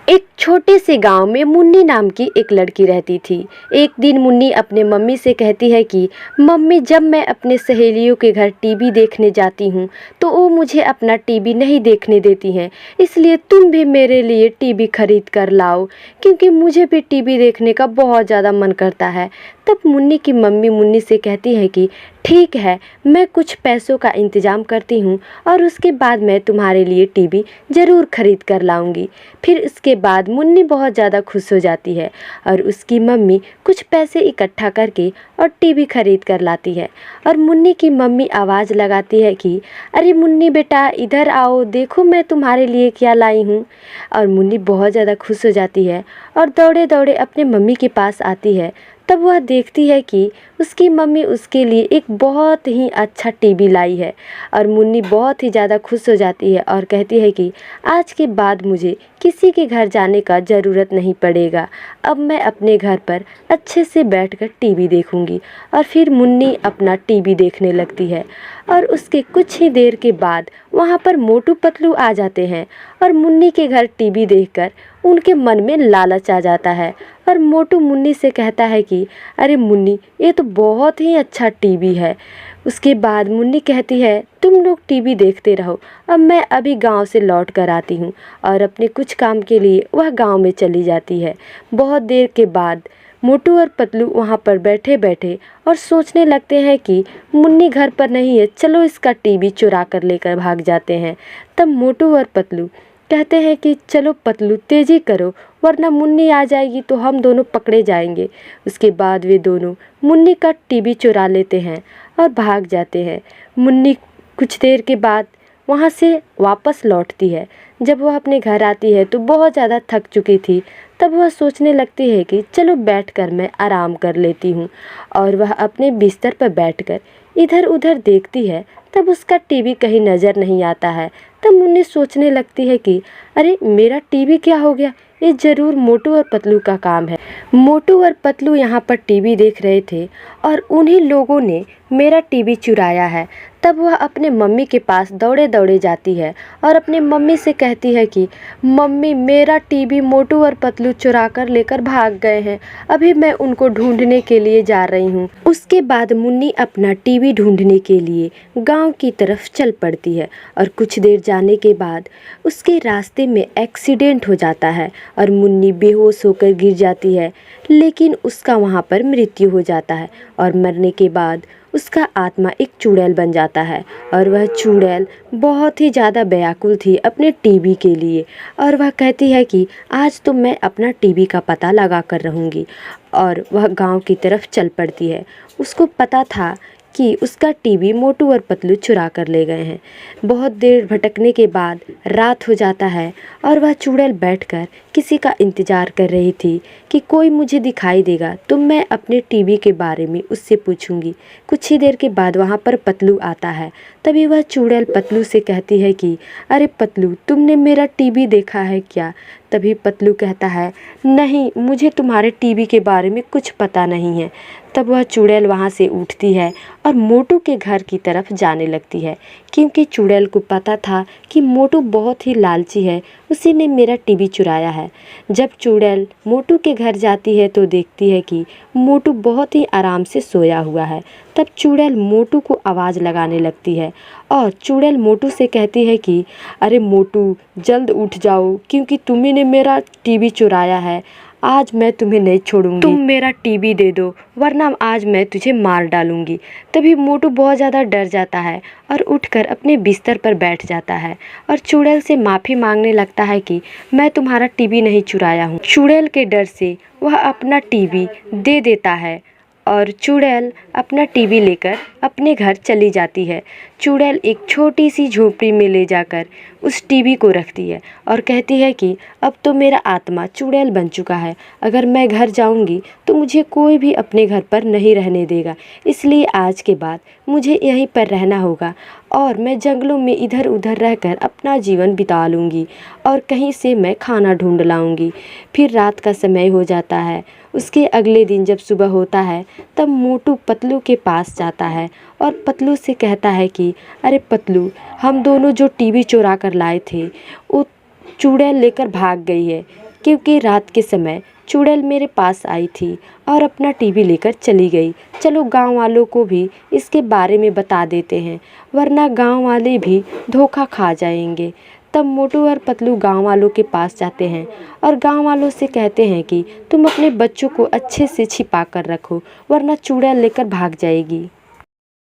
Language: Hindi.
एक छोटे से गांव में मुन्नी नाम की एक लड़की रहती थी। एक दिन मुन्नी अपने मम्मी से कहती है कि मम्मी, जब मैं अपने सहेलियों के घर टीवी देखने जाती हूँ तो वो मुझे अपना टीवी नहीं देखने देती हैं, इसलिए तुम भी मेरे लिए टीवी खरीद कर लाओ, क्योंकि मुझे भी टीवी देखने का बहुत ज़्यादा मन करता है। तब मुन्नी की मम्मी मुन्नी से कहती है कि ठीक है, मैं कुछ पैसों का इंतज़ाम करती हूँ और उसके बाद मैं तुम्हारे लिए टीवी ज़रूर खरीद कर लाऊंगी। फिर इसके बाद मुन्नी बहुत ज़्यादा खुश हो जाती है और उसकी मम्मी कुछ पैसे इकट्ठा करके और टीवी खरीद कर लाती है। और मुन्नी की मम्मी आवाज़ लगाती है कि अरे मुन्नी बेटा, इधर आओ, देखो मैं तुम्हारे लिए क्या लाई हूँ। और मुन्नी बहुत ज़्यादा खुश हो जाती है और दौड़े दौड़े अपने मम्मी के पास आती है। तब वह देखती है कि उसकी मम्मी उसके लिए एक बहुत ही अच्छा टीवी लाई है। और मुन्नी बहुत ही ज़्यादा खुश हो जाती है और कहती है कि आज के बाद मुझे किसी के घर जाने का ज़रूरत नहीं पड़ेगा, अब मैं अपने घर पर अच्छे से बैठकर टीवी देखूंगी। और फिर मुन्नी अपना टीवी देखने लगती है और उसके कुछ ही देर के बाद वहाँ पर मोटू पतलू आ जाते हैं और मुन्नी के घर टीवी देखकर उनके मन में लालच आ जाता है। और मोटू मुन्नी से कहता है कि अरे मुन्नी, ये तो बहुत ही अच्छा टीवी है। उसके बाद मुन्नी कहती है तुम लोग टीवी देखते रहो, अब मैं अभी गांव से लौट कर आती हूँ। और अपने कुछ काम के लिए वह गांव में चली जाती है। बहुत देर के बाद मोटू और पतलू वहाँ पर बैठे बैठे और सोचने लगते हैं कि मुन्नी घर पर नहीं है, चलो इसका टीवी चुरा कर लेकर भाग जाते हैं। तब मोटू और पतलू कहते हैं कि चलो पतलू, तेज़ी करो, वरना मुन्नी आ जाएगी तो हम दोनों पकड़े जाएंगे। उसके बाद वे दोनों मुन्नी का टीवी चुरा लेते हैं और भाग जाते हैं। मुन्नी कुछ देर के बाद वहाँ से वापस लौटती है। जब वह अपने घर आती है तो बहुत ज़्यादा थक चुकी थी। तब वह सोचने लगती है कि चलो बैठकर मैं आराम कर लेती हूँ। और वह अपने बिस्तर पर बैठकर इधर उधर देखती है। तब उसका टीवी कहीं नज़र नहीं आता है। तब मुन्नी सोचने लगती है कि अरे मेरा टीवी क्या हो गया, ये ज़रूर मोटू और पतलू का काम है। मोटू और पतलू यहाँ पर टीवी देख रहे थे और उन्हीं लोगों ने मेरा टीवी चुराया है। तब वह अपने मम्मी के पास दौड़े दौड़े जाती है और अपने मम्मी से कहती है कि मम्मी, मेरा टीवी मोटू और पतलू चुरा कर लेकर भाग गए हैं, अभी मैं उनको ढूंढने के लिए जा रही हूँ। उसके बाद मुन्नी अपना टीवी ढूंढने के लिए गांव की तरफ चल पड़ती है और कुछ देर जाने के बाद उसके रास्ते में एक्सीडेंट हो जाता है और मुन्नी बेहोश होकर गिर जाती है। लेकिन उसका वहाँ पर मृत्यु हो जाता है और मरने के बाद उसका आत्मा एक चुड़ैल बन जाता है। और वह चुड़ैल बहुत ही ज़्यादा व्याकुल थी अपने टीवी के लिए और वह कहती है कि आज तो मैं अपना टीवी का पता लगा कर रहूँगी। और वह गांव की तरफ चल पड़ती है। उसको पता था कि उसका टीवी मोटू और पतलू चुरा कर ले गए हैं। बहुत देर भटकने के बाद रात हो जाता है और वह चुड़ैल बैठकर किसी का इंतज़ार कर रही थी कि कोई मुझे दिखाई देगा तो मैं अपने टीवी के बारे में उससे पूछूंगी। कुछ ही देर के बाद वहाँ पर पतलू आता है। तभी वह चुड़ैल पतलू से कहती है कि अरे पतलू, तुमने मेरा टीवी देखा है क्या? तभी पतलू कहता है नहीं, मुझे तुम्हारे टीवी के बारे में कुछ पता नहीं है। तब वह चुड़ैल वहाँ से उठती है और मोटू के घर की तरफ जाने लगती है, क्योंकि चुड़ैल को पता था कि मोटू बहुत ही लालची है, उसी ने मेरा टीवी चुराया है। जब चुड़ैल मोटू के घर जाती है तो देखती है कि मोटू बहुत ही आराम से सोया हुआ है। तब चुड़ैल मोटू को आवाज़ लगाने लगती है और चुड़ैल मोटू से कहती है कि अरे मोटू, जल्द उठ जाओ, क्योंकि तुम्ही ने मेरा टीवी चुराया है। आज मैं तुम्हें नहीं छोड़ूंगी, तुम मेरा टीवी दे दो, वरना आज मैं तुझे मार डालूंगी। तभी मोटू बहुत ज़्यादा डर जाता है और उठकर अपने बिस्तर पर बैठ जाता है और चुड़ैल से माफ़ी मांगने लगता है कि मैं तुम्हारा टीवी नहीं चुराया हूँ। चुड़ैल के डर से वह अपना टीवी दे देता है और चुड़ैल अपना टीवी लेकर अपने घर चली जाती है। चुड़ैल एक छोटी सी झोपड़ी में ले जाकर उस टीवी को रखती है और कहती है कि अब तो मेरा आत्मा चुड़ैल बन चुका है, अगर मैं घर जाऊंगी तो मुझे कोई भी अपने घर पर नहीं रहने देगा, इसलिए आज के बाद मुझे यहीं पर रहना होगा और मैं जंगलों में इधर उधर रहकर अपना जीवन बिता लूँगी और कहीं से मैं खाना ढूंढ लाऊंगी। फिर रात का समय हो जाता है। उसके अगले दिन जब सुबह होता है तब मोटू पतलू के पास जाता है और पतलू से कहता है कि अरे पतलू, हम दोनों जो टीवी चुरा कर लाए थे वो चुड़ैल लेकर भाग गई है, क्योंकि रात के समय चुड़ैल मेरे पास आई थी और अपना टीवी लेकर चली गई। चलो गांव वालों को भी इसके बारे में बता देते हैं, वरना गांव वाले भी धोखा खा जाएंगे। तब मोटू और पतलू गांव वालों के पास जाते हैं और गांव वालों से कहते हैं कि तुम अपने बच्चों को अच्छे से छिपा कर रखो, वरना चुड़ैल लेकर भाग जाएगी।